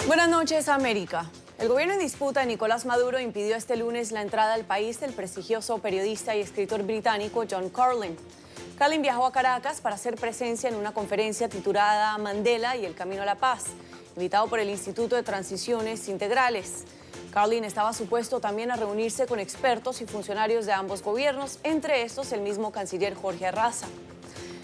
Buenas noches, América. El gobierno en disputa de Nicolás Maduro impidió este lunes la entrada al país del prestigioso periodista y escritor británico John Carlin. Carlin viajó a Caracas para hacer presencia en una conferencia titulada Mandela y el Camino a la Paz, invitado por el Instituto de Transiciones Integrales. Carlin estaba supuesto también a reunirse con expertos y funcionarios de ambos gobiernos, entre estos el mismo canciller Jorge Arraza.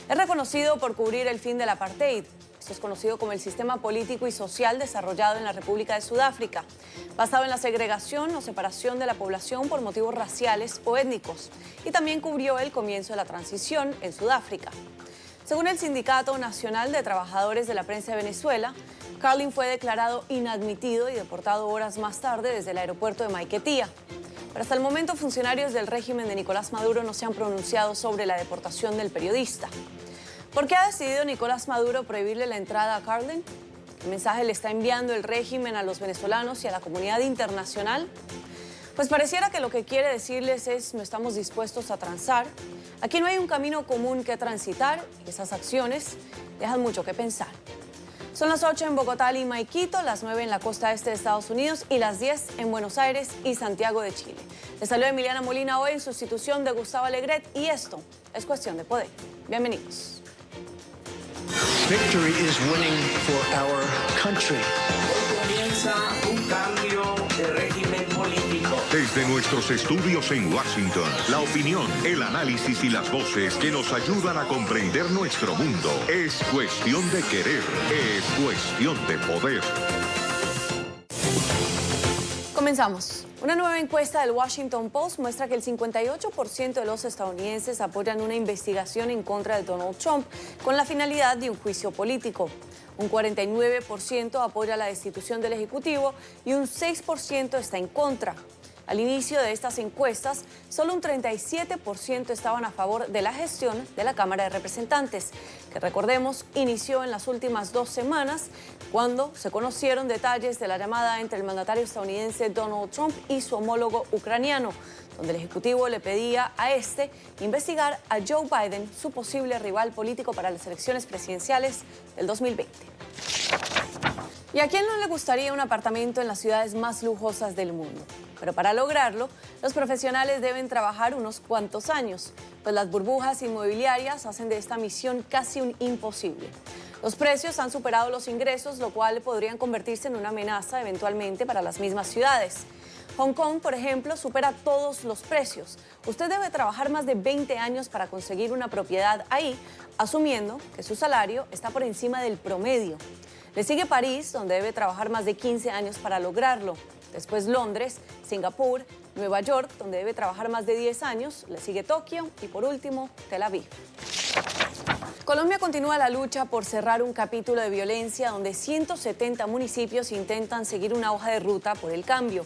Es reconocido por cubrir el fin del apartheid. Esto es conocido como el sistema político y social desarrollado en la República de Sudáfrica, basado en la segregación o separación de la población por motivos raciales o étnicos, y también cubrió el comienzo de la transición en Sudáfrica. Según el Sindicato Nacional de Trabajadores de la Prensa de Venezuela, Carlin fue declarado inadmitido y deportado horas más tarde desde el aeropuerto de Maiquetía. Pero hasta el momento, funcionarios del régimen de Nicolás Maduro no se han pronunciado sobre la deportación del periodista. ¿Por qué ha decidido Nicolás Maduro prohibirle la entrada a Carlin? ¿Qué mensaje le está enviando el régimen a los venezolanos y a la comunidad internacional? Pues pareciera que lo que quiere decirles es: no estamos dispuestos a transar. Aquí no hay un camino común que transitar y esas acciones dejan mucho que pensar. Son las 8 en Bogotá, Lima y Quito, las 9 en la costa este de Estados Unidos y las 10 en Buenos Aires y Santiago de Chile. Les saluda Emiliana Molina hoy en sustitución de Gustavo Alegret y esto es Cuestión de Poder. Bienvenidos. Victory is winning for our country. Hoy comienza un cambio de régimen político. Desde nuestros estudios en Washington, la opinión, el análisis y las voces que nos ayudan a comprender nuestro mundo. Es cuestión de querer, es cuestión de poder. Comenzamos. Una nueva encuesta del Washington Post muestra que el 58% de los estadounidenses apoyan una investigación en contra de Donald Trump con la finalidad de un juicio político. Un 49% apoya la destitución del Ejecutivo y un 6% está en contra. Al inicio de estas encuestas, solo un 37% estaban a favor de la gestión de la Cámara de Representantes, que recordemos inició en las últimas 2 semanas, cuando se conocieron detalles de la llamada entre el mandatario estadounidense Donald Trump y su homólogo ucraniano, donde el Ejecutivo le pedía a este investigar a Joe Biden, su posible rival político para las elecciones presidenciales del 2020. ¿Y a quién no le gustaría un apartamento en las ciudades más lujosas del mundo? Pero para lograrlo, los profesionales deben trabajar unos cuantos años, pues las burbujas inmobiliarias hacen de esta misión casi un imposible. Los precios han superado los ingresos, lo cual podrían convertirse en una amenaza eventualmente para las mismas ciudades. Hong Kong, por ejemplo, supera todos los precios. Usted debe trabajar más de 20 años para conseguir una propiedad ahí, asumiendo que su salario está por encima del promedio. Le sigue París, donde debe trabajar más de 15 años para lograrlo. Después Londres, Singapur, Nueva York, donde debe trabajar más de 10 años. Le sigue Tokio y, por último, Tel Aviv. Colombia continúa la lucha por cerrar un capítulo de violencia donde 170 municipios intentan seguir una hoja de ruta por el cambio.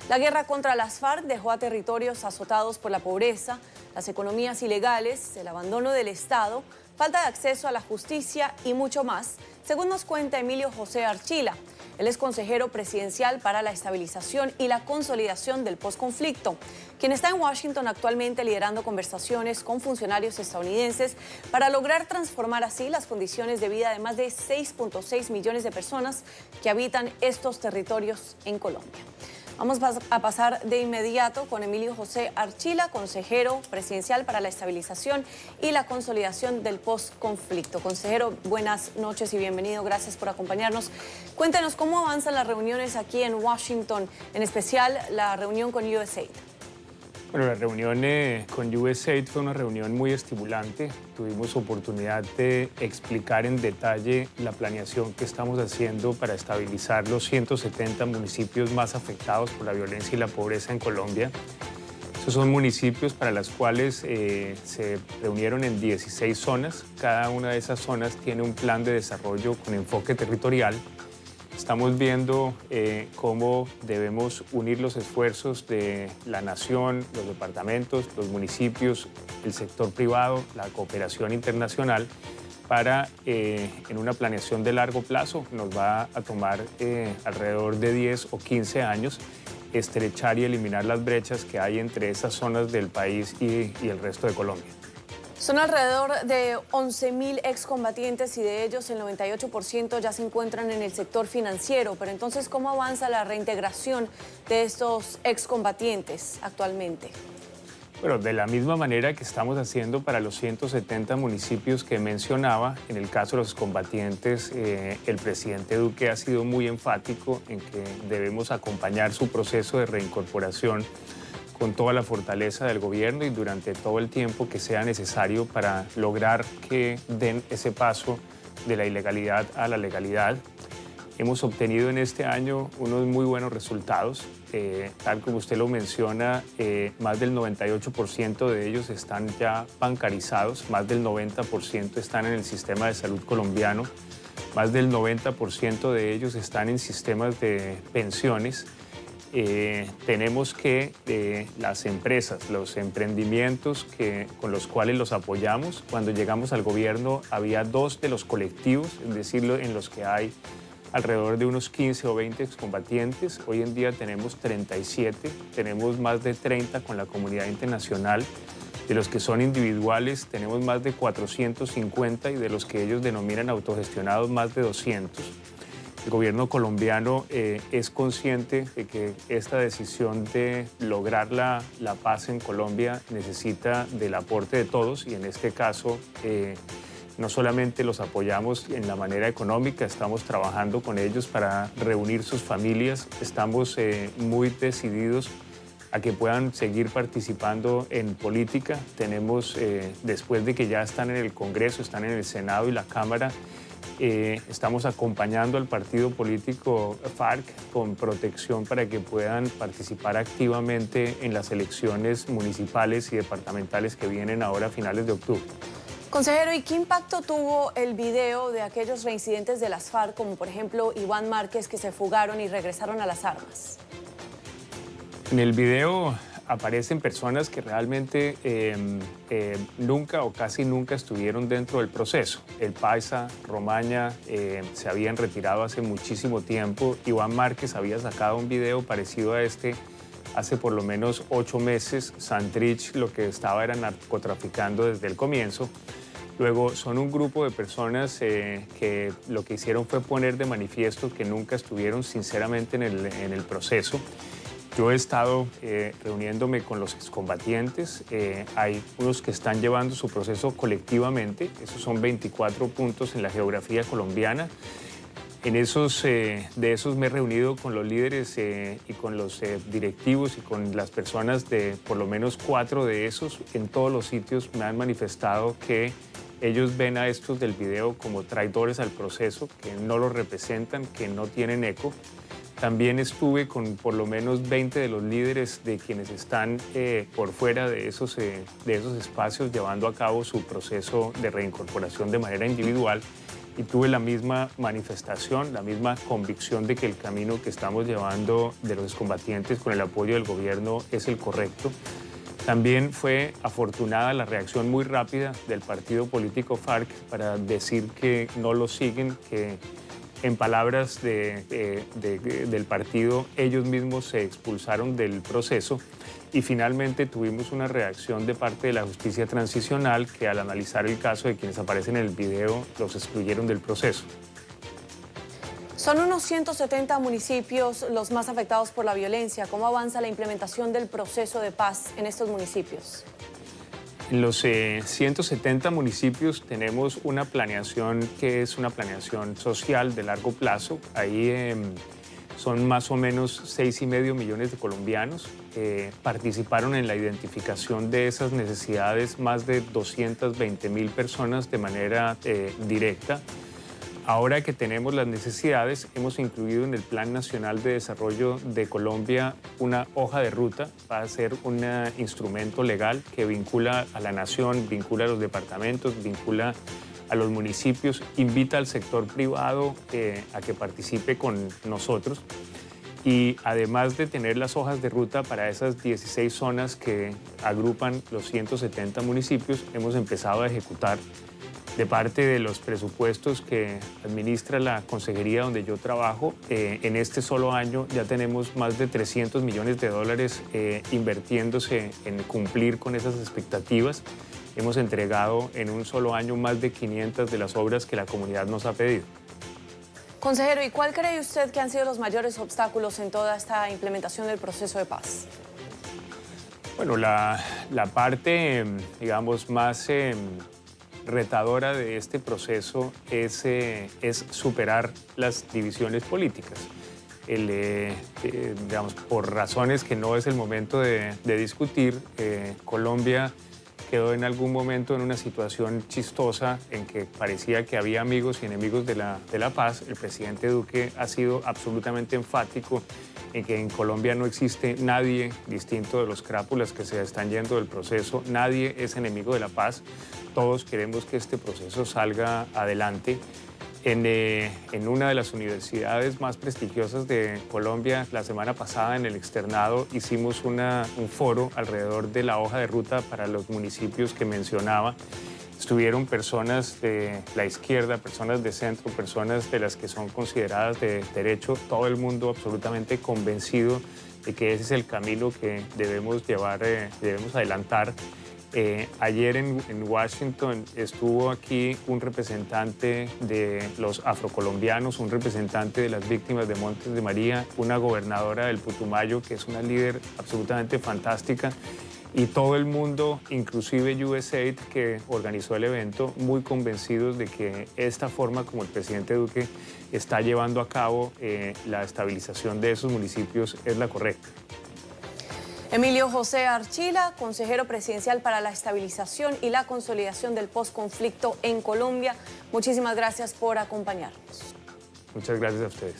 La guerra contra las FARC dejó a territorios azotados por la pobreza, las economías ilegales, el abandono del Estado, falta de acceso a la justicia y mucho más, según nos cuenta Emilio José Archila. Él es consejero presidencial para la estabilización y la consolidación del posconflicto, quien está en Washington actualmente liderando conversaciones con funcionarios estadounidenses para lograr transformar así las condiciones de vida de más de 6.6 millones de personas que habitan estos territorios en Colombia. Vamos a pasar de inmediato con Emilio José Archila, consejero presidencial para la estabilización y la consolidación del postconflicto. Consejero, buenas noches y bienvenido. Gracias por acompañarnos. Cuéntenos cómo avanzan las reuniones aquí en Washington, en especial la reunión con USAID. Bueno, la reunión con USAID fue una reunión muy estimulante. Tuvimos oportunidad de explicar en detalle la planeación que estamos haciendo para estabilizar los 170 municipios más afectados por la violencia y la pobreza en Colombia. Estos son municipios para los cuales se reunieron en 16 zonas. Cada una de esas zonas tiene un plan de desarrollo con enfoque territorial. Estamos viendo cómo debemos unir los esfuerzos de la nación, los departamentos, los municipios, el sector privado, la cooperación internacional para, en una planeación de largo plazo, nos va a tomar alrededor de 10 o 15 años, estrechar y eliminar las brechas que hay entre esas zonas del país y el resto de Colombia. Son alrededor de 11.000 excombatientes y de ellos el 98% ya se encuentran en el sector financiero. Pero entonces, ¿cómo avanza la reintegración de estos excombatientes actualmente? Bueno, de la misma manera que estamos haciendo para los 170 municipios que mencionaba, en el caso de los combatientes, el presidente Duque ha sido muy enfático en que debemos acompañar su proceso de reincorporación con toda la fortaleza del gobierno y durante todo el tiempo que sea necesario para lograr que den ese paso de la ilegalidad a la legalidad. Hemos obtenido en este año unos muy buenos resultados. Tal como usted lo menciona, más del 98% de ellos están ya bancarizados, más del 90% están en el sistema de salud colombiano, más del 90% de ellos están en sistemas de pensiones. Tenemos que las empresas, los emprendimientos con los cuales los apoyamos, cuando llegamos al gobierno había 2 de los colectivos, es decir, en los que hay alrededor de unos 15 o 20 excombatientes. Hoy en día tenemos 37, tenemos más de 30 con la comunidad internacional. De los que son individuales tenemos más de 450 y de los que ellos denominan autogestionados más de 200. El gobierno colombiano es consciente de que esta decisión de lograr la paz en Colombia necesita del aporte de todos y en este caso no solamente los apoyamos en la manera económica, estamos trabajando con ellos para reunir sus familias, estamos muy decididos a que puedan seguir participando en política. Tenemos, después de que ya están en el Congreso, están en el Senado y la Cámara, estamos acompañando al partido político FARC con protección para que puedan participar activamente en las elecciones municipales y departamentales que vienen ahora a finales de octubre. Consejero, ¿y qué impacto tuvo el video de aquellos reincidentes de las FARC, como por ejemplo Iván Márquez, que se fugaron y regresaron a las armas? En el video aparecen personas que realmente nunca o casi nunca estuvieron dentro del proceso. El Paisa, Romaña se habían retirado hace muchísimo tiempo. Iván Márquez había sacado un video parecido a este hace por lo menos 8 meses. Santrich lo que estaba era narcotraficando desde el comienzo. Luego son un grupo de personas que lo que hicieron fue poner de manifiesto que nunca estuvieron sinceramente en el proceso. Yo he estado reuniéndome con los excombatientes. Hay unos que están llevando su proceso colectivamente. Esos son 24 puntos en la geografía colombiana. De esos me he reunido con los líderes y con los directivos y con las personas de por lo menos 4 de esos. En todos los sitios me han manifestado que ellos ven a estos del video como traidores al proceso, que no los representan, que no tienen eco. También estuve con por lo menos 20 de los líderes de quienes están por fuera de esos espacios llevando a cabo su proceso de reincorporación de manera individual y tuve la misma manifestación, la misma convicción de que el camino que estamos llevando de los excombatientes con el apoyo del gobierno es el correcto. También fue afortunada la reacción muy rápida del partido político FARC para decir que no lo siguen, que en palabras del partido, ellos mismos se expulsaron del proceso y finalmente tuvimos una reacción de parte de la justicia transicional que al analizar el caso de quienes aparecen en el video los excluyeron del proceso. Son unos 170 municipios los más afectados por la violencia. ¿Cómo avanza la implementación del proceso de paz en estos municipios? En los 170 municipios tenemos una planeación que es una planeación social de largo plazo. Ahí son más o menos 6,5 millones de colombianos. Participaron en la identificación de esas necesidades más de 220.000 personas de manera directa. Ahora que tenemos las necesidades, hemos incluido en el Plan Nacional de Desarrollo de Colombia una hoja de ruta. Va a ser un instrumento legal que vincula a la nación, vincula a los departamentos, vincula a los municipios, invita al sector privado a que participe con nosotros. Y además de tener las hojas de ruta para esas 16 zonas que agrupan los 170 municipios, hemos empezado a ejecutar de parte de los presupuestos que administra la consejería donde yo trabajo. En este solo año ya tenemos más de $300 millones invirtiéndose en cumplir con esas expectativas. hemos entregado en un solo año más de 500 de las obras que la comunidad nos ha pedido. Consejero, ¿y cuál cree usted que han sido los mayores obstáculos en toda esta implementación del proceso de paz? Bueno, la parte, digamos, más retadora de este proceso es superar las divisiones políticas. Digamos, por razones que no es el momento de discutir, Colombia quedó en algún momento en una situación chistosa en que parecía que había amigos y enemigos de la paz. El presidente Duque ha sido absolutamente enfático en que en Colombia no existe nadie distinto de los crápulas que se están yendo del proceso. Nadie es enemigo de la paz. Todos queremos que este proceso salga adelante. En una de las universidades más prestigiosas de Colombia, la semana pasada en el externado hicimos un foro alrededor de la hoja de ruta para los municipios que mencionaba. Estuvieron personas de la izquierda, personas de centro, personas de las que son consideradas de derecho, todo el mundo absolutamente convencido de que ese es el camino que debemos llevar, debemos adelantar. Ayer en Washington estuvo aquí un representante de los afrocolombianos, un representante de las víctimas de Montes de María, una gobernadora del Putumayo, que es una líder absolutamente fantástica, y todo el mundo, inclusive USAID, que organizó el evento, muy convencidos de que esta forma como el presidente Duque está llevando a cabo la estabilización de esos municipios es la correcta. Emilio José Archila, consejero presidencial para la estabilización y la consolidación del posconflicto en Colombia. Muchísimas gracias por acompañarnos. Muchas gracias a ustedes.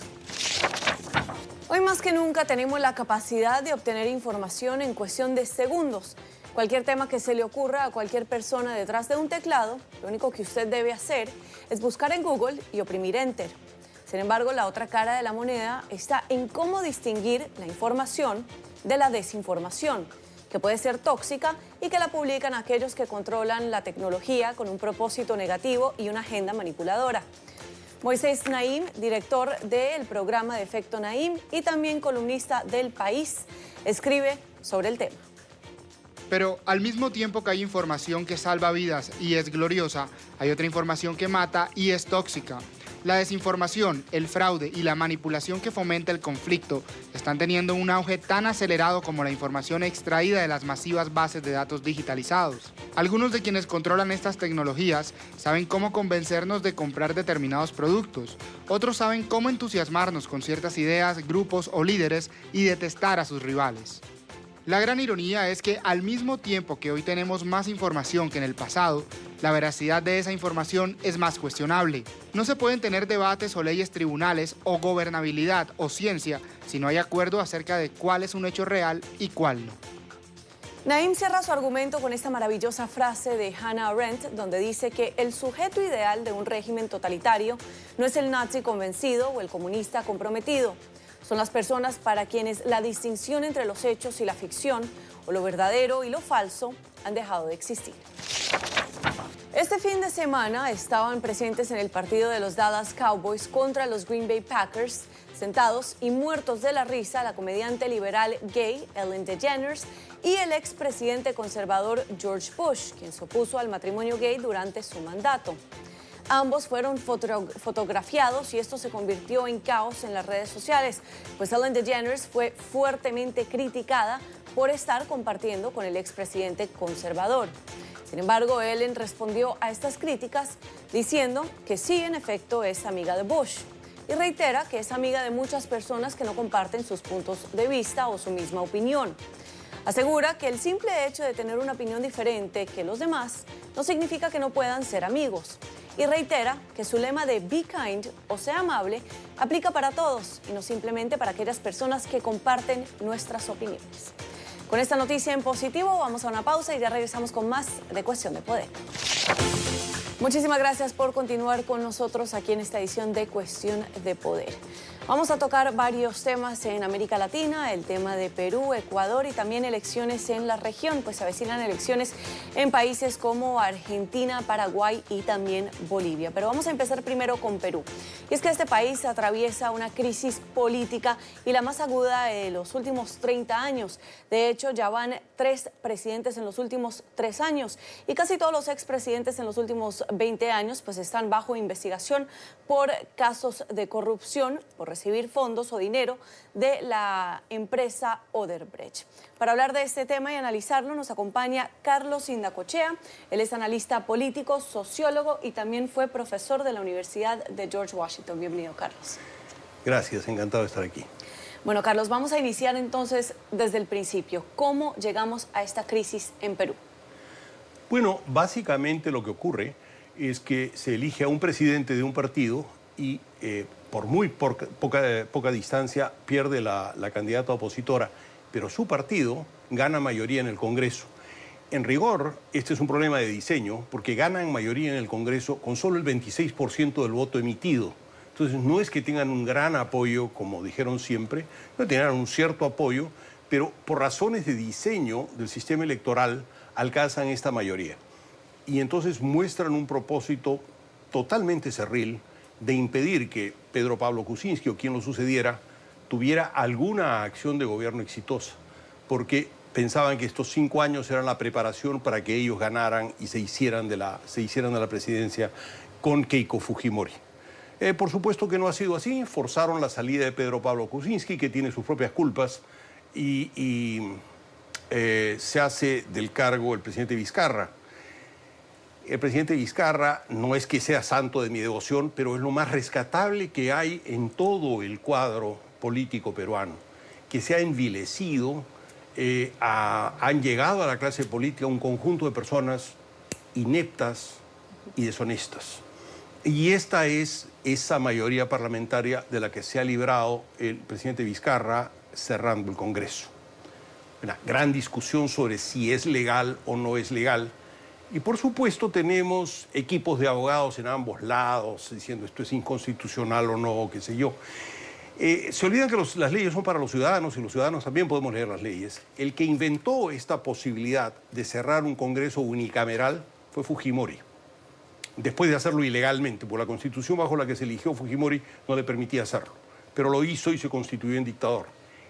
Hoy más que nunca tenemos la capacidad de obtener información en cuestión de segundos. Cualquier tema que se le ocurra a cualquier persona detrás de un teclado, lo único que usted debe hacer es buscar en Google y oprimir Enter. Sin embargo, la otra cara de la moneda está en cómo distinguir la información de la desinformación, que puede ser tóxica y que la publican aquellos que controlan la tecnología con un propósito negativo y una agenda manipuladora. Moisés Naim, director del programa de Efecto Naim y también columnista del País, escribe sobre el tema. Pero al mismo tiempo que hay información que salva vidas y es gloriosa, hay otra información que mata y es tóxica. La desinformación, el fraude y la manipulación que fomenta el conflicto están teniendo un auge tan acelerado como la información extraída de las masivas bases de datos digitalizados. Algunos de quienes controlan estas tecnologías saben cómo convencernos de comprar determinados productos. Otros saben cómo entusiasmarnos con ciertas ideas, grupos o líderes y detestar a sus rivales. La gran ironía es que al mismo tiempo que hoy tenemos más información que en el pasado, la veracidad de esa información es más cuestionable. No se pueden tener debates o leyes tribunales o gobernabilidad o ciencia si no hay acuerdo acerca de cuál es un hecho real y cuál no. Naim cierra su argumento con esta maravillosa frase de Hannah Arendt, donde dice que el sujeto ideal de un régimen totalitario no es el nazi convencido o el comunista comprometido. Son las personas para quienes la distinción entre los hechos y la ficción, o lo verdadero y lo falso, han dejado de existir. Este fin de semana estaban presentes en el partido de los Dallas Cowboys contra los Green Bay Packers, sentados y muertos de la risa, la comediante liberal gay Ellen DeGeneres y el expresidente conservador George Bush, quien se opuso al matrimonio gay durante su mandato. Ambos fueron fotografiados y esto se convirtió en caos en las redes sociales, pues Ellen DeGeneres fue fuertemente criticada por estar compartiendo con el expresidente conservador. Sin embargo, Ellen respondió a estas críticas diciendo que sí, en efecto, es amiga de Bush y reitera que es amiga de muchas personas que no comparten sus puntos de vista o su misma opinión. Asegura que el simple hecho de tener una opinión diferente que los demás no significa que no puedan ser amigos. Y reitera que su lema de Be Kind o sea amable aplica para todos y no simplemente para aquellas personas que comparten nuestras opiniones. Con esta noticia en positivo vamos a una pausa y ya regresamos con más de Cuestión de Poder. Muchísimas gracias por continuar con nosotros aquí en esta edición de Cuestión de Poder. Vamos a tocar varios temas en América Latina, el tema de Perú, Ecuador y también elecciones en la región, pues se avecinan elecciones en países como Argentina, Paraguay y también Bolivia. Pero vamos a empezar primero con Perú. Y es que este país atraviesa una crisis política y la más aguda de los últimos 30 años. De hecho, ya van 3 presidentes en los últimos 3 años y casi todos los expresidentes en los últimos 20 años pues están bajo investigación por casos de corrupción, por recibir fondos o dinero de la empresa Odebrecht. Para hablar de este tema y analizarlo nos acompaña Carlos Indacochea. Él es analista político, sociólogo y también fue profesor de la Universidad de George Washington. Bienvenido, Carlos. Gracias, encantado de estar aquí. Bueno, Carlos, vamos a iniciar entonces desde el principio. ¿Cómo llegamos a esta crisis en Perú? Bueno, básicamente lo que ocurre es que se elige a un presidente de un partido y por muy poca distancia pierde la candidata opositora, pero su partido gana mayoría en el Congreso. En rigor, este es un problema de diseño, porque ganan mayoría en el Congreso con solo el 26% del voto emitido. Entonces, no es que tengan un gran apoyo, como dijeron siempre, no tienen un cierto apoyo, pero por razones de diseño del sistema electoral alcanzan esta mayoría. Y entonces muestran un propósito totalmente cerril de impedir que Pedro Pablo Kuczynski o quien lo sucediera tuviera alguna acción de gobierno exitosa, porque pensaban que estos 5 años eran la preparación para que ellos ganaran y se hicieran de la presidencia con Keiko Fujimori. Por supuesto que no ha sido así, forzaron la salida de Pedro Pablo Kuczynski, que tiene sus propias culpas, y se hace del cargo el presidente Vizcarra. El presidente Vizcarra no es que sea santo de mi devoción, pero es lo más rescatable que hay en todo el cuadro político peruano, que se ha envilecido, han llegado a la clase política un conjunto de personas ineptas y deshonestas. Y esta es esa mayoría parlamentaria de la que se ha librado el presidente Vizcarra cerrando el Congreso. Una gran discusión sobre si es legal o no es legal. Y por supuesto tenemos equipos de abogados en ambos lados diciendo esto es inconstitucional o no, qué sé yo. Se olvidan que las leyes son para los ciudadanos y los ciudadanos también podemos leer las leyes. El que inventó esta posibilidad de cerrar un Congreso unicameral fue Fujimori, después de hacerlo ilegalmente, porque la constitución bajo la que se eligió Fujimori no le permitía hacerlo, pero lo hizo y se constituyó en dictador.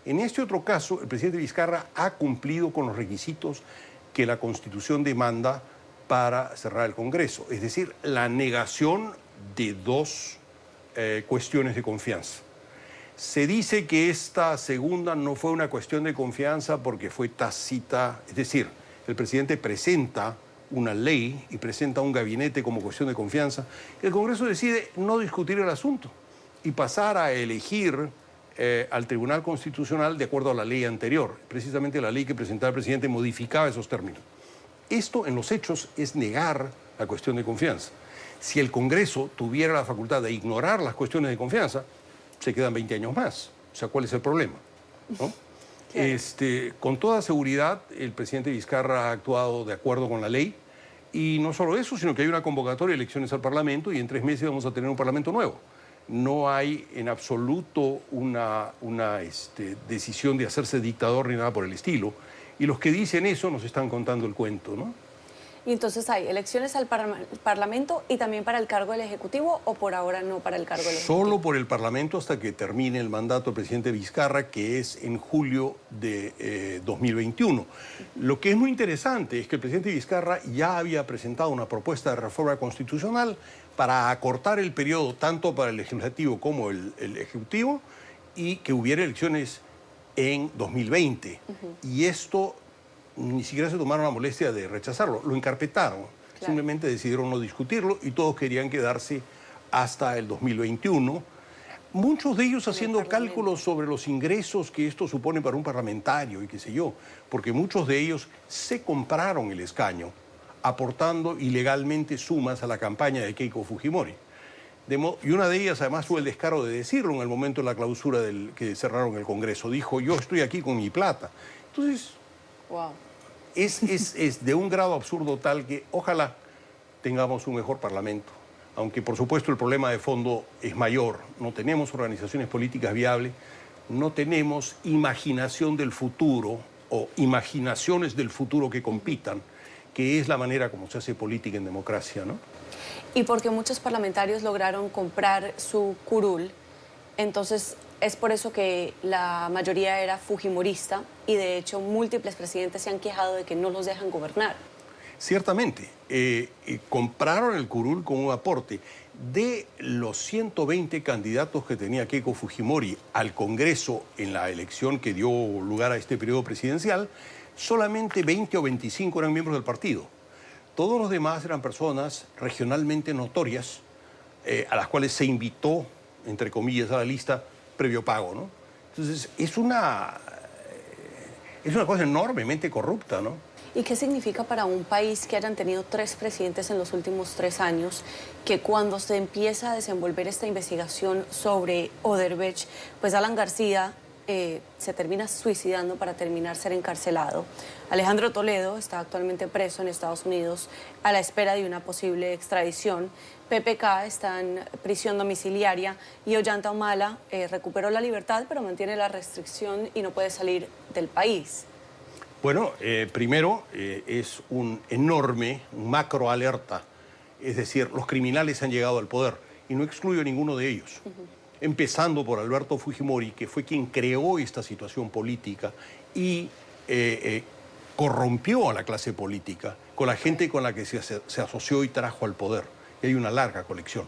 En este otro caso, el presidente Vizcarra ha cumplido con los requisitos que la Constitución demanda para cerrar el Congreso, es decir, la negación de 2 cuestiones de confianza. Se dice que esta segunda no fue una cuestión de confianza porque fue tácita, es decir, el presidente presenta una ley y presenta un gabinete como cuestión de confianza, el Congreso decide no discutir el asunto y pasar a elegir al Tribunal Constitucional de acuerdo a la ley anterior. Precisamente la ley que presentaba el presidente modificaba esos términos. Esto en los hechos es negar la cuestión de confianza. Si el Congreso tuviera la facultad de ignorar las cuestiones de confianza, se quedan 20 años más. O sea, ¿cuál es el problema? ¿No? Claro. Con toda seguridad, el presidente Vizcarra ha actuado de acuerdo con la ley. Y no solo eso, sino que hay una convocatoria de elecciones al Parlamento y en 3 meses vamos a tener un Parlamento nuevo. No hay en absoluto una decisión de hacerse dictador ni nada por el estilo. Y los que dicen eso nos están contando el cuento, ¿no? Y entonces hay elecciones al Parlamento y también para el cargo del Ejecutivo, ¿o por ahora no para el cargo del Ejecutivo? Solo por el Parlamento hasta que termine el mandato del presidente Vizcarra, que es en julio de 2021. Lo que es muy interesante es que el presidente Vizcarra ya había presentado una propuesta de reforma constitucional para acortar el periodo tanto para el Legislativo como el Ejecutivo y que hubiera elecciones en 2020. Y esto ni siquiera se tomaron la molestia de rechazarlo, lo encarpetaron. Claro. Simplemente decidieron no discutirlo y todos querían quedarse hasta el 2021. Muchos de ellos haciendo cálculos sobre los ingresos que esto supone para un parlamentario y qué sé yo, porque muchos de ellos se compraron el escaño aportando ilegalmente sumas a la campaña de Keiko Fujimori. Y una de ellas además tuvo el descaro de decirlo en el momento de la clausura que cerraron el Congreso. Dijo, yo estoy aquí con mi plata. Entonces, wow. es de un grado absurdo tal que ojalá tengamos un mejor Parlamento. aunque por supuesto el problema de fondo es mayor. No tenemos organizaciones políticas viables, no tenemos imaginación del futuro o imaginaciones del futuro que compitan, que es la manera como se hace política en democracia, ¿no? Y porque muchos parlamentarios lograron comprar su curul, entonces es por eso que la mayoría era fujimorista y de hecho múltiples presidentes se han quejado de que no los dejan gobernar. Ciertamente, compraron el curul con un aporte. De los 120 candidatos que tenía Keiko Fujimori al Congreso en la elección que dio lugar a este periodo presidencial, solamente 20 o 25 eran miembros del partido. Todos los demás eran personas regionalmente notorias, a las cuales se invitó, entre comillas, a la lista previo pago, ¿no? Entonces, es una cosa enormemente corrupta, ¿no? ¿Y qué significa para un país que hayan tenido 3 presidentes en los últimos 3 años, que cuando se empieza a desenvolver esta investigación sobre Odebrecht, pues Alan García se termina suicidando para terminar ser encarcelado? Alejandro Toledo está actualmente preso en Estados Unidos a la espera de una posible extradición. PPK está en prisión domiciliaria y Ollanta Humala recuperó la libertad pero mantiene la restricción y no puede salir del país. Bueno, primero es un macro alerta. Es decir, los criminales han llegado al poder y no excluyo a ninguno de ellos. Empezando por Alberto Fujimori, que fue quien creó esta situación política y corrompió a la clase política con la gente con la que se asoció y trajo al poder. Y hay una larga colección.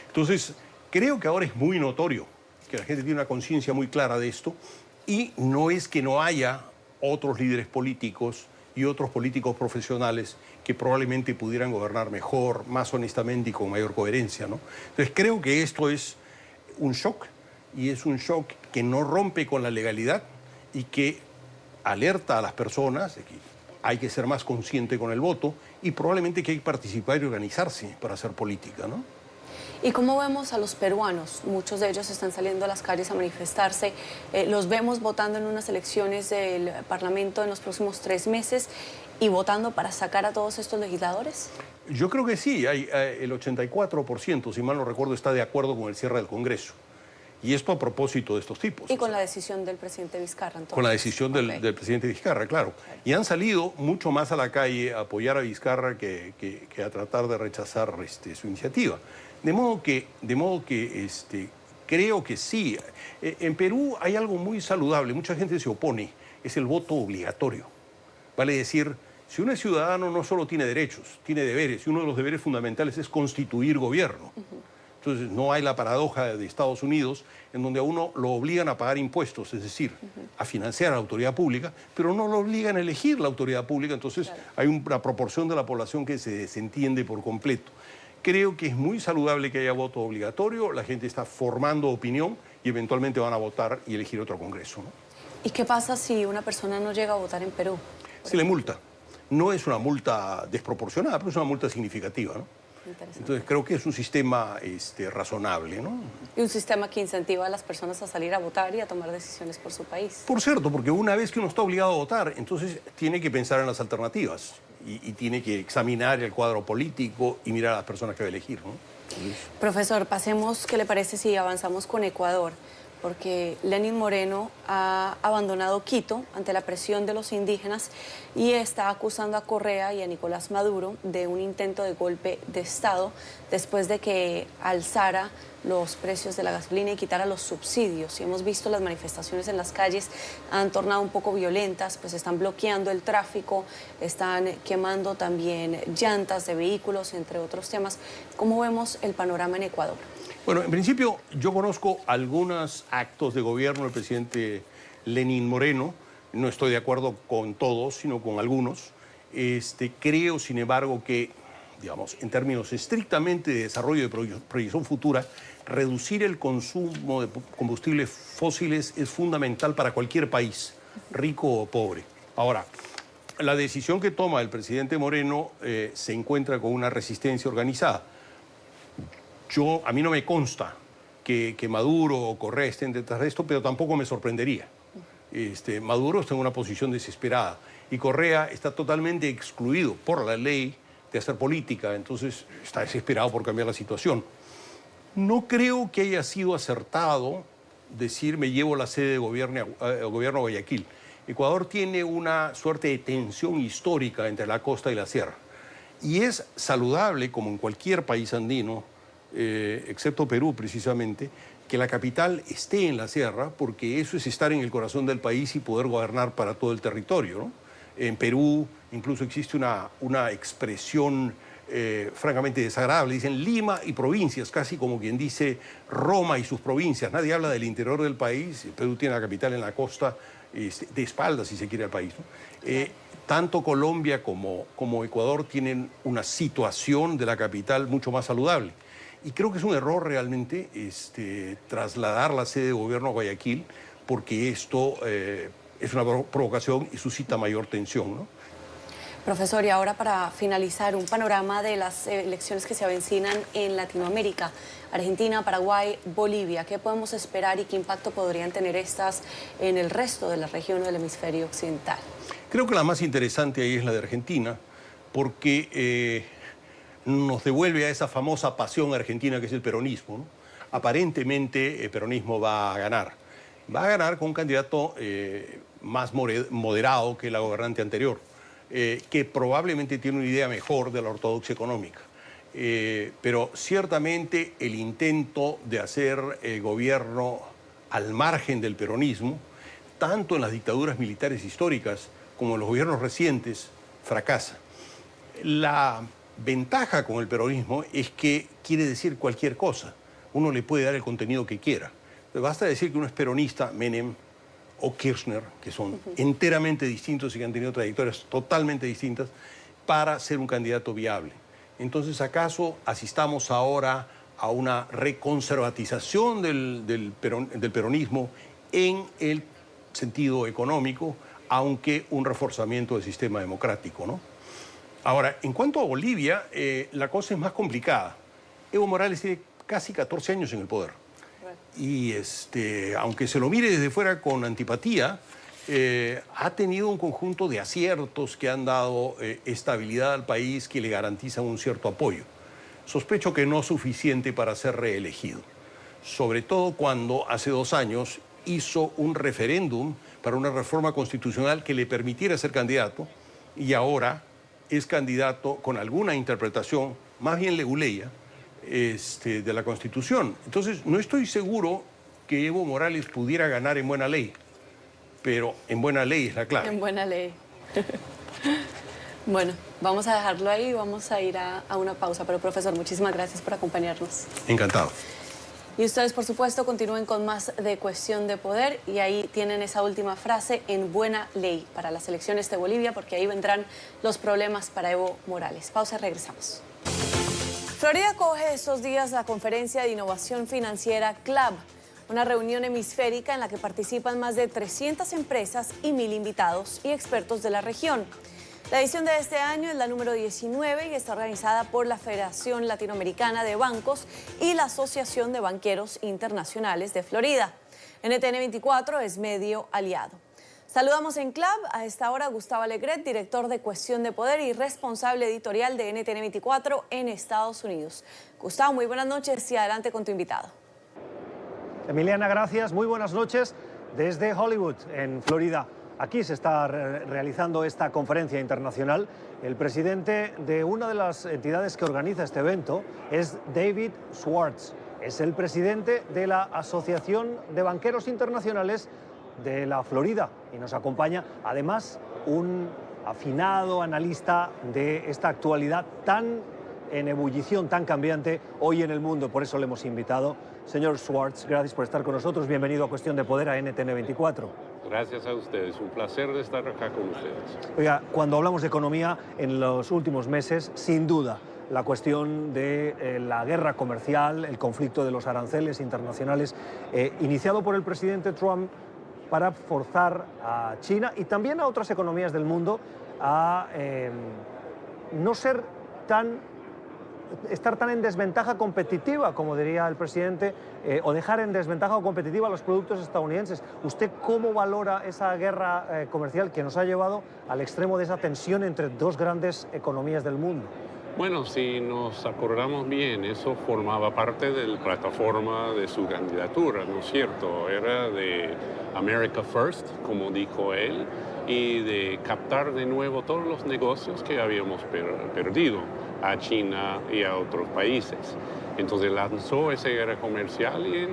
Entonces, creo que ahora es muy notorio que la gente tiene una conciencia muy clara de esto y no es que no haya otros líderes políticos y otros políticos profesionales que probablemente pudieran gobernar mejor, más honestamente y con mayor coherencia, ¿no? Entonces creo que esto es un shock, y es un shock que no rompe con la legalidad y que alerta a las personas de que hay que ser más consciente con el voto y probablemente que hay que participar y organizarse para hacer política, ¿no? ¿Y cómo vemos a los peruanos? Muchos de ellos están saliendo a las calles a manifestarse. Los vemos votando en unas elecciones del Parlamento en los próximos 3 meses y votando para sacar a todos estos legisladores. Yo creo que sí. El 84%, si mal no recuerdo, está de acuerdo con el cierre del Congreso. Y esto a propósito de estos tipos. Y con la decisión del presidente Vizcarra, entonces. Con la decisión del presidente Vizcarra, claro. Y han salido mucho más a la calle a apoyar a Vizcarra que a tratar de rechazar su iniciativa. De modo que creo que sí. En Perú hay algo muy saludable, mucha gente se opone, es el voto obligatorio. Vale decir, si uno es ciudadano no solo tiene derechos, tiene deberes, y uno de los deberes fundamentales es constituir gobierno. Entonces no hay la paradoja de Estados Unidos en donde a uno lo obligan a pagar impuestos, es decir, a financiar a la autoridad pública, pero no lo obligan a elegir la autoridad pública, entonces hay una proporción de la población que se desentiende por completo. Creo que es muy saludable que haya voto obligatorio, la gente está formando opinión y eventualmente van a votar y elegir otro Congreso, ¿no? ¿Y qué pasa si una persona no llega a votar en Perú? Se le multa. No es una multa desproporcionada, pero es una multa significativa, ¿no? Entonces creo que es un sistema razonable, ¿no? Y un sistema que incentiva a las personas a salir a votar y a tomar decisiones por su país. Por cierto, porque una vez que uno está obligado a votar, entonces tiene que pensar en las alternativas y tiene que examinar el cuadro político y mirar a las personas que va a elegir, ¿no? Profesor, pasemos, ¿qué le parece si avanzamos con Ecuador? Porque Lenín Moreno ha abandonado Quito ante la presión de los indígenas y está acusando a Correa y a Nicolás Maduro de un intento de golpe de Estado después de que alzara los precios de la gasolina y quitara los subsidios. Y hemos visto las manifestaciones en las calles, han tornado un poco violentas, pues están bloqueando el tráfico, están quemando también llantas de vehículos, entre otros temas. ¿Cómo vemos el panorama en Ecuador? Bueno, en principio yo conozco algunos actos de gobierno del presidente Lenín Moreno. No estoy de acuerdo con todos, sino con algunos. Creo, sin embargo, que, digamos, en términos estrictamente de desarrollo y de proyección futura, reducir el consumo de combustibles fósiles es fundamental para cualquier país, rico o pobre. Ahora, la decisión que toma el presidente Moreno se encuentra con una resistencia organizada. A mí no me consta que Maduro o Correa estén detrás de esto, pero tampoco me sorprendería. Maduro está en una posición desesperada y Correa está totalmente excluido por la ley hacer política, entonces está desesperado por cambiar la situación. No creo que haya sido acertado decir me llevo la sede de gobierno a Guayaquil. Ecuador tiene una suerte de tensión histórica entre la costa y la sierra. Y es saludable, como en cualquier país andino, excepto Perú precisamente, que la capital esté en la sierra, porque eso es estar en el corazón del país y poder gobernar para todo el territorio, ¿no? En Perú incluso existe una expresión francamente desagradable. Dicen Lima y provincias, casi como quien dice Roma y sus provincias. Nadie habla del interior del país. Perú tiene la capital en la costa, de espaldas, si se quiere, al país, ¿no? Tanto Colombia como Ecuador tienen una situación de la capital mucho más saludable. Y creo que es un error realmente trasladar la sede de gobierno a Guayaquil, porque esto es una provocación y suscita mayor tensión, ¿no? Profesor, y ahora para finalizar, un panorama de las elecciones que se avecinan en Latinoamérica, Argentina, Paraguay, Bolivia. ¿Qué podemos esperar y qué impacto podrían tener estas en el resto de la región del hemisferio occidental? Creo que la más interesante ahí es la de Argentina, porque nos devuelve a esa famosa pasión argentina que es el peronismo, ¿no? Aparentemente el peronismo va a ganar. Va a ganar con un candidato más moderado que la gobernante anterior, que probablemente tiene una idea mejor de la ortodoxia económica. Pero ciertamente el intento de hacer gobierno al margen del peronismo, tanto en las dictaduras militares históricas como en los gobiernos recientes, fracasa. La ventaja con el peronismo es que quiere decir cualquier cosa. Uno le puede dar el contenido que quiera. Basta decir que uno es peronista, Menem o Kirchner, que son enteramente distintos y que han tenido trayectorias totalmente distintas, para ser un candidato viable. Entonces, ¿acaso asistamos ahora a una reconservatización del peronismo en el sentido económico, aunque un reforzamiento del sistema democrático, ¿no? Ahora, en cuanto a Bolivia, la cosa es más complicada. Evo Morales tiene casi 14 años en el poder. Y aunque se lo mire desde fuera con antipatía, ha tenido un conjunto de aciertos que han dado estabilidad al país, que le garantizan un cierto apoyo. Sospecho que no suficiente para ser reelegido, sobre todo cuando hace 2 años hizo un referéndum para una reforma constitucional que le permitiera ser candidato, y ahora es candidato con alguna interpretación más bien leguleya de la Constitución. Entonces, no estoy seguro que Evo Morales pudiera ganar en buena ley, pero en buena ley es la clave. En buena ley. Bueno, vamos a dejarlo ahí y vamos a ir a una pausa. Pero, profesor, muchísimas gracias por acompañarnos. Encantado. Y ustedes, por supuesto, continúen con más de Cuestión de Poder, y ahí tienen esa última frase, en buena ley, para las elecciones de Bolivia, porque ahí vendrán los problemas para Evo Morales. Pausa y regresamos. Florida acoge estos días la conferencia de innovación financiera CLAB, una reunión hemisférica en la que participan más de 300 empresas y 1000 invitados y expertos de la región. La edición de este año es la número 19 y está organizada por la Federación Latinoamericana de Bancos y la Asociación de Banqueros Internacionales de Florida. NTN 24 es medio aliado. Saludamos en CLAB a esta hora a Gustavo Alegret, director de Cuestión de Poder y responsable editorial de NTN 24 en Estados Unidos. Gustavo, muy buenas noches y adelante con tu invitado. Emiliana, gracias. Muy buenas noches desde Hollywood, en Florida. Aquí se está realizando esta conferencia internacional. El presidente de una de las entidades que organiza este evento es David Schwartz. Es el presidente de la Asociación de Banqueros Internacionales de la Florida y nos acompaña además un afinado analista de esta actualidad tan en ebullición, tan cambiante hoy en el mundo. Por eso le hemos invitado. Señor Schwartz, gracias por estar con nosotros. Bienvenido a Cuestión de Poder a NTN 24. Gracias a ustedes, un placer de estar acá con ustedes. Oiga, cuando hablamos de economía en los últimos meses, sin duda, la cuestión de la guerra comercial, el conflicto de los aranceles internacionales, iniciado por el presidente Trump para forzar a China y también a otras economías del mundo a no ser estar tan en desventaja competitiva, como diría el presidente, o dejar en desventaja competitiva a los productos estadounidenses. ¿Usted cómo valora esa guerra comercial que nos ha llevado al extremo de esa tensión entre dos grandes economías del mundo? Bueno, si nos acordamos bien, eso formaba parte de la plataforma de su candidatura, ¿no es cierto? Era de America First, como dijo él, y de captar de nuevo todos los negocios que habíamos perdido a China y a otros países. Entonces lanzó esa guerra comercial y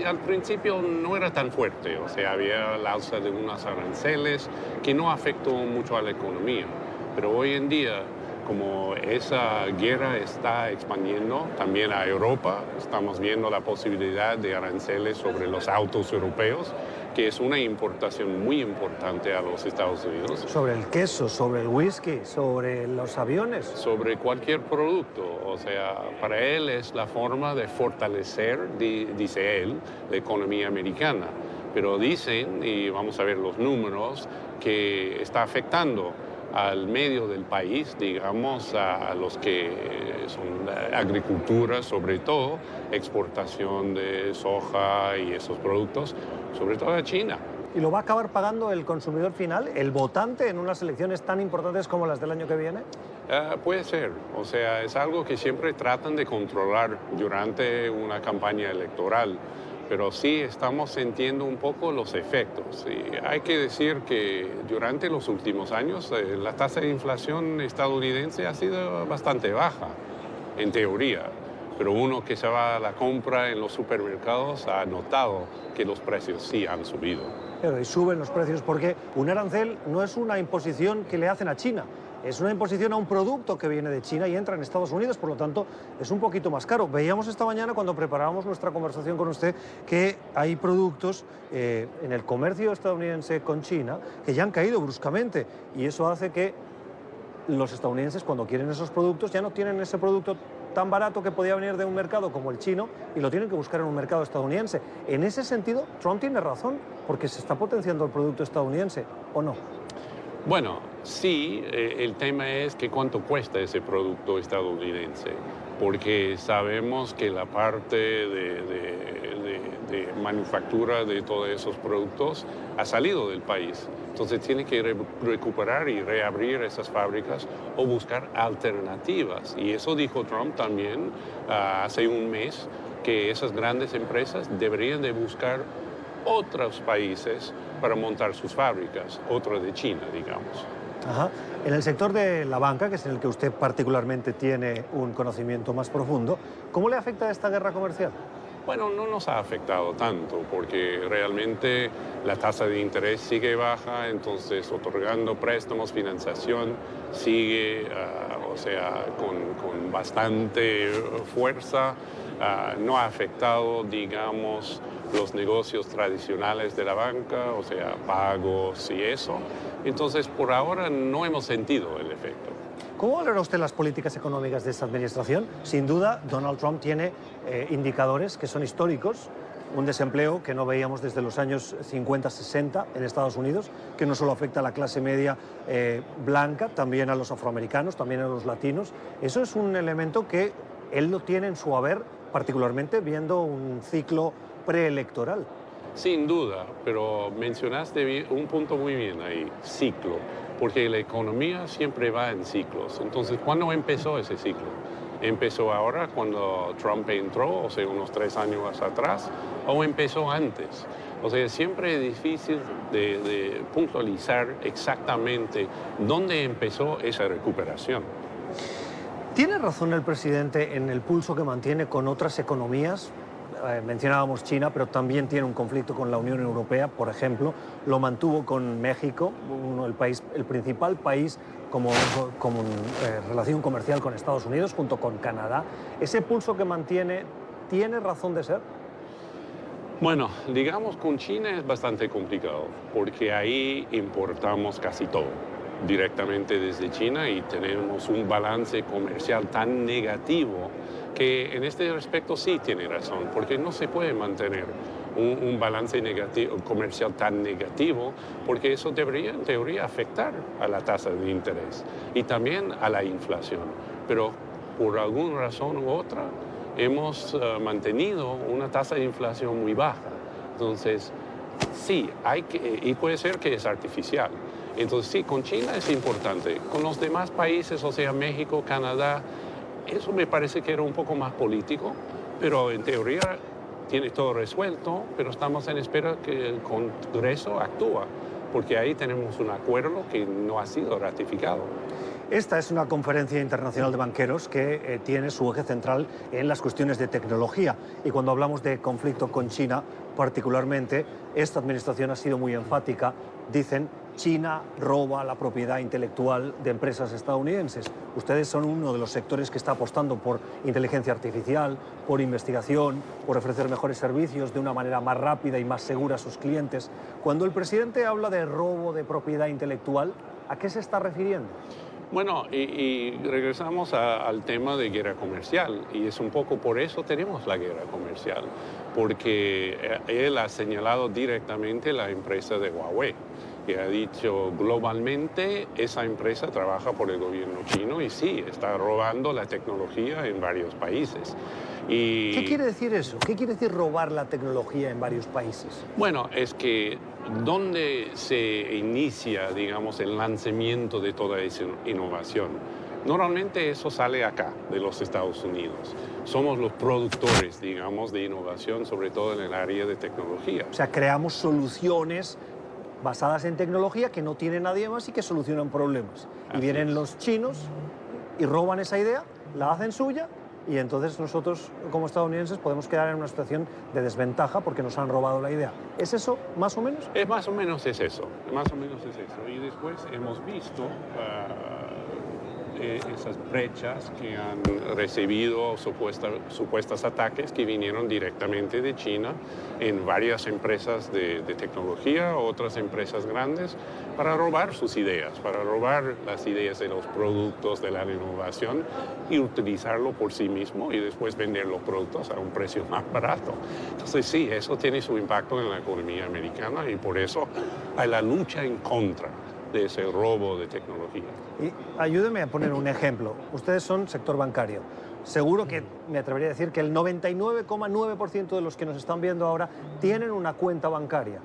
al principio no era tan fuerte, o sea, había el alza de unos aranceles que no afectó mucho a la economía. Pero hoy en día, como esa guerra está expandiendo también a Europa, estamos viendo la posibilidad de aranceles sobre los autos europeos, que es una importación muy importante a los Estados Unidos. Sobre el queso, sobre el whisky, sobre los aviones. Sobre cualquier producto, o sea, para él es la forma de fortalecer, dice él, la economía americana. Pero dicen, y vamos a ver los números, que está afectando al medio del país, digamos, a los que son agricultura, sobre todo, exportación de soja y esos productos, sobre todo a China. ¿Y lo va a acabar pagando el consumidor final, el votante, en unas elecciones tan importantes como las del año que viene? Puede ser, o sea, es algo que siempre tratan de controlar durante una campaña electoral. Pero sí estamos sintiendo un poco los efectos. Y hay que decir que durante los últimos años la tasa de inflación estadounidense ha sido bastante baja, en teoría. Pero uno que se va a la compra en los supermercados ha notado que los precios sí han subido. Pero y suben los precios porque un arancel no es una imposición que le hacen a China. Es una imposición a un producto que viene de China y entra en Estados Unidos, por lo tanto, es un poquito más caro. Veíamos esta mañana, cuando preparábamos nuestra conversación con usted, que hay productos en el comercio estadounidense con China que ya han caído bruscamente, y eso hace que los estadounidenses, cuando quieren esos productos, ya no tienen ese producto tan barato que podía venir de un mercado como el chino y lo tienen que buscar en un mercado estadounidense. En ese sentido, Trump tiene razón, porque se está potenciando el producto estadounidense, ¿o no? Bueno, sí, el tema es que cuánto cuesta ese producto estadounidense, porque sabemos que la parte de manufactura de todos esos productos ha salido del país. Entonces tiene que recuperar y reabrir esas fábricas o buscar alternativas. Y eso dijo Trump también hace un mes, que esas grandes empresas deberían de buscar otros países para montar sus fábricas, otra de China, digamos. Ajá. En el sector de la banca, que es en el que usted particularmente tiene un conocimiento más profundo, ¿cómo le afecta esta guerra comercial? Bueno, no nos ha afectado tanto porque realmente la tasa de interés sigue baja, entonces otorgando préstamos, financiación sigue, o sea, con bastante fuerza. No ha afectado, digamos, los negocios tradicionales de la banca, o sea, pagos y eso. Entonces, por ahora no hemos sentido el efecto. ¿Cómo valora usted las políticas económicas de esta administración? Sin duda, Donald Trump tiene indicadores que son históricos. Un desempleo que no veíamos desde los años 50-60 en Estados Unidos, que no solo afecta a la clase media blanca, también a los afroamericanos, también a los latinos. Eso es un elemento que él lo tiene en su haber, particularmente viendo un ciclo preelectoral. Sin duda, pero mencionaste un punto muy bien ahí, ciclo, porque la economía siempre va en ciclos. Entonces, ¿cuándo empezó ese ciclo? ¿Empezó ahora cuando Trump entró, o sea, unos 3 años atrás, o empezó antes? O sea, siempre es difícil de puntualizar exactamente dónde empezó esa recuperación. ¿Tiene razón el presidente en el pulso que mantiene con otras economías? Mencionábamos China, pero también tiene un conflicto con la Unión Europea, por ejemplo. Lo mantuvo con México, el principal país como relación comercial con Estados Unidos, junto con Canadá. ¿Ese pulso que mantiene tiene razón de ser? Bueno, digamos con China es bastante complicado, porque ahí importamos casi todo directamente desde China y tenemos un balance comercial tan negativo que en este respecto sí tiene razón, porque no se puede mantener un balance comercial tan negativo, porque eso debería en teoría afectar a la tasa de interés y también a la inflación. Pero por alguna razón u otra hemos mantenido una tasa de inflación muy baja. Entonces, sí, y puede ser que es artificial. Entonces sí, con China es importante. Con los demás países, o sea, México, Canadá, eso me parece que era un poco más político, pero en teoría tiene todo resuelto, pero estamos en espera que el Congreso actúe, porque ahí tenemos un acuerdo que no ha sido ratificado. Esta es una conferencia internacional de banqueros que tiene su eje central en las cuestiones de tecnología. Y cuando hablamos de conflicto con China, particularmente, esta administración ha sido muy enfática. Dicen, China roba la propiedad intelectual de empresas estadounidenses. Ustedes son uno de los sectores que está apostando por inteligencia artificial, por investigación, por ofrecer mejores servicios de una manera más rápida y más segura a sus clientes. Cuando el presidente habla de robo de propiedad intelectual, ¿a qué se está refiriendo? Bueno, y regresamos al tema de guerra comercial, y es un poco por eso tenemos la guerra comercial, porque él ha señalado directamente la empresa de Huawei, que ha dicho globalmente esa empresa trabaja por el gobierno chino y sí, está robando la tecnología en varios países. Y ¿qué quiere decir eso? ¿Qué quiere decir robar la tecnología en varios países? bueno, es que donde se inicia, digamos, el lanzamiento de toda esa innovación, normalmente eso sale acá, de los Estados Unidos. Somos los productores, digamos, de innovación, sobre todo en el área de tecnología. O sea, creamos soluciones basadas en tecnología que no tiene nadie más y que solucionan problemas. Y Así vienen es. los chinos y roban esa idea, la hacen suya, y entonces nosotros, como estadounidenses, podemos quedar en una situación de desventaja porque nos han robado la idea. ¿Es eso, más o menos? Más o menos es eso, más o menos es eso. Y después hemos visto esas brechas que han recibido supuestos ataques que vinieron directamente de China en varias empresas de tecnología, otras empresas grandes, para robar sus ideas, para robar las ideas de los productos de la innovación y utilizarlo por sí mismo y después vender los productos a un precio más barato. Entonces sí, eso tiene su impacto en la economía americana y por eso hay la lucha en contra de ese robo de tecnología. Y ayúdeme a poner un ejemplo. Ustedes son sector bancario. Seguro que me atrevería a decir que el 99,9% de los que nos están viendo ahora tienen una cuenta bancaria.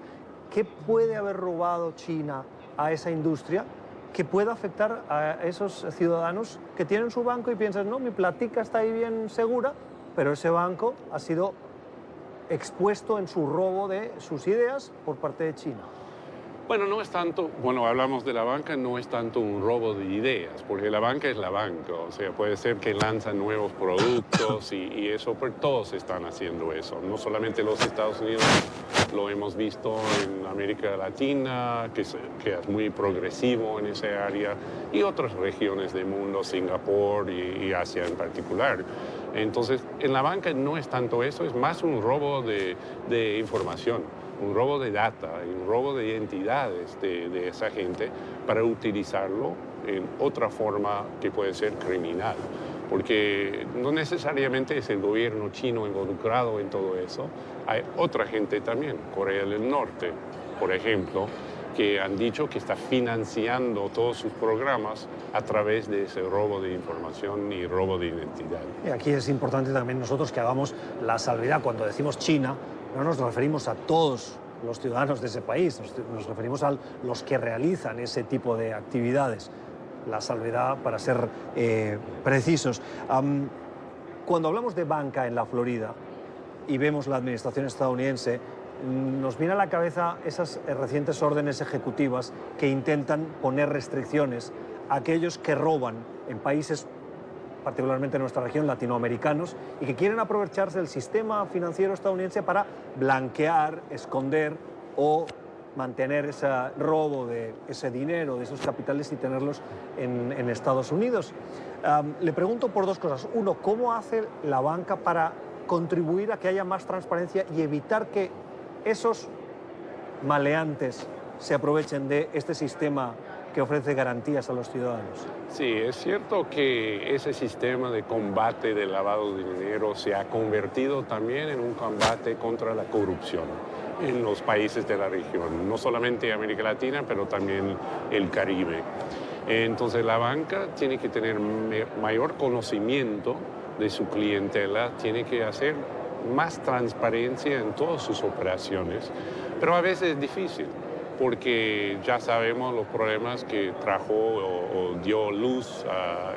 ¿Qué puede haber robado China a esa industria que pueda afectar a esos ciudadanos que tienen su banco y piensan, no, mi platica está ahí bien segura, pero ese banco ha sido expuesto en su robo de sus ideas por parte de China? Bueno, no es tanto, bueno, hablamos de la banca, no es tanto un robo de ideas, porque la banca es la banca, o sea, puede ser que lanzan nuevos productos y eso, pero todos están haciendo eso, no solamente los Estados Unidos, lo hemos visto en América Latina, que es muy progresivo en esa área, y otras regiones del mundo, Singapur y Asia en particular. Entonces, en la banca no es tanto eso, es más un robo de información, un robo de data, un robo de identidades de esa gente para utilizarlo en otra forma que puede ser criminal. Porque no necesariamente es el gobierno chino involucrado en todo eso, hay otra gente también, Corea del Norte, por ejemplo, que han dicho que está financiando todos sus programas a través de ese robo de información y robo de identidad. Y aquí es importante también nosotros que hagamos la salvedad. Cuando decimos China, no nos referimos a todos los ciudadanos de ese país, nos referimos a los que realizan ese tipo de actividades. La salvedad para ser precisos. Cuando hablamos de banca en la Florida y vemos la administración estadounidense, nos viene a la cabeza esas recientes órdenes ejecutivas que intentan poner restricciones a aquellos que roban en países, particularmente en nuestra región, latinoamericanos, y que quieren aprovecharse del sistema financiero estadounidense para blanquear, esconder o mantener ese robo de ese dinero, de esos capitales y tenerlos en Estados Unidos. Le pregunto por dos cosas. Uno, ¿cómo hace la banca para contribuir a que haya más transparencia y evitar que esos maleantes se aprovechen de este sistema que ofrece garantías a los ciudadanos? Sí, es cierto que ese sistema de combate del lavado de dinero se ha convertido también en un combate contra la corrupción en los países de la región, no solamente América Latina, pero también el Caribe. Entonces la banca tiene que tener mayor conocimiento de su clientela, tiene que hacer más transparencia en todas sus operaciones, pero a veces es difícil. porque ya sabemos los problemas que trajo o dio luz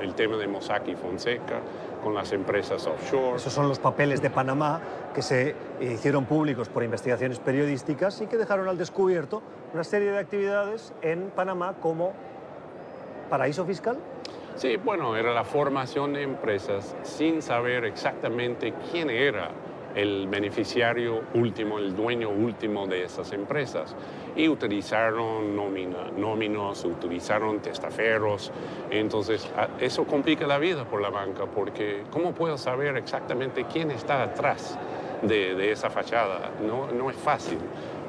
el tema de Mossack y Fonseca con las empresas offshore. Esos son los papeles de Panamá que se hicieron públicos por investigaciones periodísticas y que dejaron al descubierto una serie de actividades en Panamá como paraíso fiscal. Sí, bueno, era la formación de empresas sin saber exactamente quién era el beneficiario último, el dueño último de esas empresas. Y utilizaron nóminos, utilizaron testaferros. Entonces, eso complica la vida por la banca, porque ¿cómo puedo saber exactamente quién está atrás de esa fachada? No es fácil.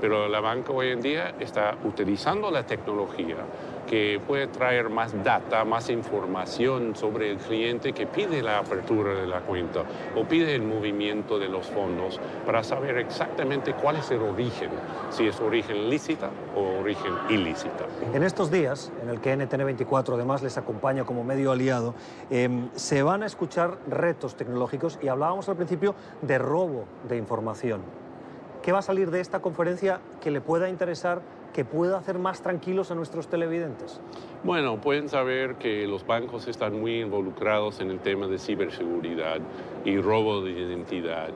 Pero la banca hoy en día está utilizando la tecnología que puede traer más data, más información sobre el cliente que pide la apertura de la cuenta o pide el movimiento de los fondos para saber exactamente cuál es el origen, si es origen lícita o origen ilícita. En estos días, en el que NTN24 además les acompaña como medio aliado, se van a escuchar retos tecnológicos y hablábamos al principio de robo de información. ¿Qué va a salir de esta conferencia que le pueda interesar, que pueda hacer más tranquilos a nuestros televidentes? Bueno, pueden saber que los bancos están muy involucrados en el tema de ciberseguridad y robo de identidad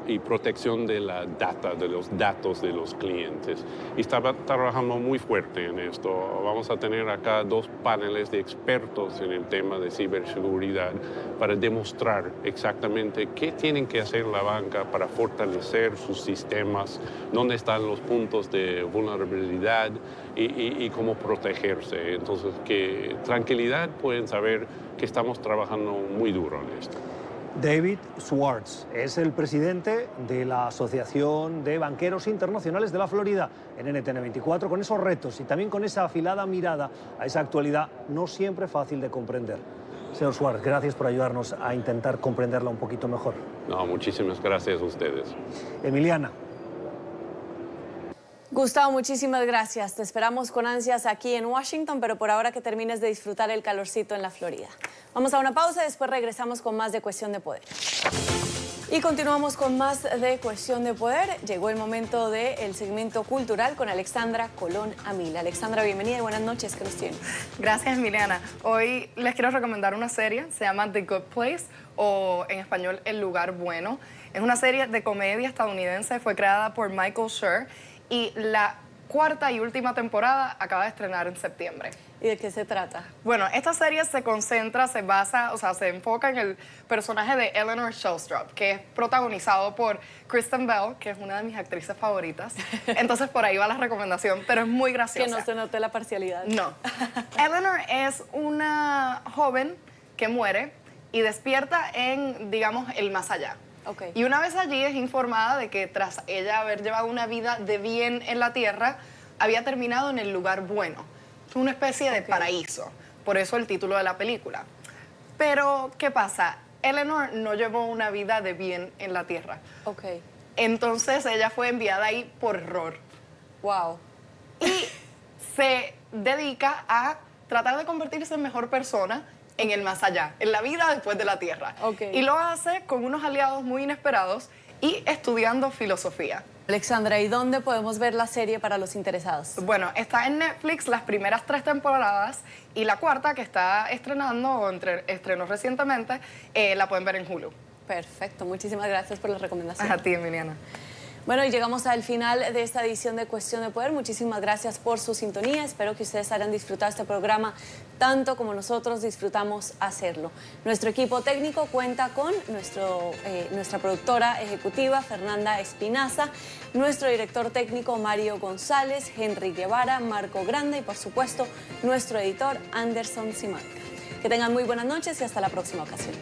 y protección de la data, de los datos de los clientes. Y está trabajando muy fuerte en esto. Vamos a tener acá 2 paneles de expertos en el tema de ciberseguridad para demostrar exactamente qué tienen que hacer la banca para fortalecer sus sistemas, dónde están los puntos de vulnerabilidad y cómo protegerse. Entonces, que tranquilidad, pueden saber que estamos trabajando muy duro en esto. David Schwartz es el presidente de la Asociación de Banqueros Internacionales de la Florida en NTN24, con esos retos y también con esa afilada mirada a esa actualidad no siempre fácil de comprender. Señor Schwartz, gracias por ayudarnos a intentar comprenderla un poquito mejor. No, muchísimas gracias a ustedes. Emiliana. Gustavo, muchísimas gracias. Te esperamos con ansias aquí en Washington, pero por ahora que termines de disfrutar el calorcito en la Florida. Vamos a una pausa y después regresamos con más de Cuestión de Poder. Y continuamos con más de Cuestión de Poder. Llegó el momento del segmento cultural con Alexandra Colón Amil. Alexandra, bienvenida y buenas noches. ¿Qué nos tienes? Gracias, Emiliana. Hoy les quiero recomendar una serie, se llama The Good Place, o en español El Lugar Bueno. Es una serie de comedia estadounidense, fue creada por Michael Schur y la 4ª y última temporada acaba de estrenar en septiembre. ¿Y de qué se trata? Bueno, esta serie se concentra, se basa, o sea, se enfoca en el personaje de Eleanor Shellstrop, que es protagonizado por Kristen Bell, que es una de mis actrices favoritas. Entonces, por ahí va la recomendación, pero es muy graciosa. Que no se note la parcialidad. No. Eleanor es una joven que muere y despierta en, digamos, el más allá. Okay. Y una vez allí es informada de que tras ella haber llevado una vida de bien en la tierra, había terminado en el lugar bueno. Es una especie de paraíso, por eso el título de la película. Pero, ¿qué pasa? Eleanor no llevó una vida de bien en la tierra. Okay. Entonces ella fue enviada ahí por error. Wow. Y se dedica a tratar de convertirse en mejor persona en el más allá, en la vida después de la tierra. Okay. Y lo hace con unos aliados muy inesperados y estudiando filosofía. Alexandra, ¿y dónde podemos ver la serie para los interesados? Bueno, está en Netflix las primeras 3 temporadas y la 4ª, que está estrenando o estrenó recientemente, la pueden ver en Hulu. Perfecto, muchísimas gracias por la recomendación. A ti, Emiliana. Bueno, y llegamos al final de esta edición de Cuestión de Poder. Muchísimas gracias por su sintonía. Espero que ustedes hayan disfrutado este programa tanto como nosotros disfrutamos hacerlo. Nuestro equipo técnico cuenta con nuestra productora ejecutiva, Fernanda Espinaza, nuestro director técnico, Mario González, Henry Guevara, Marco Grande y, por supuesto, nuestro editor, Anderson Simaca. Que tengan muy buenas noches y hasta la próxima ocasión.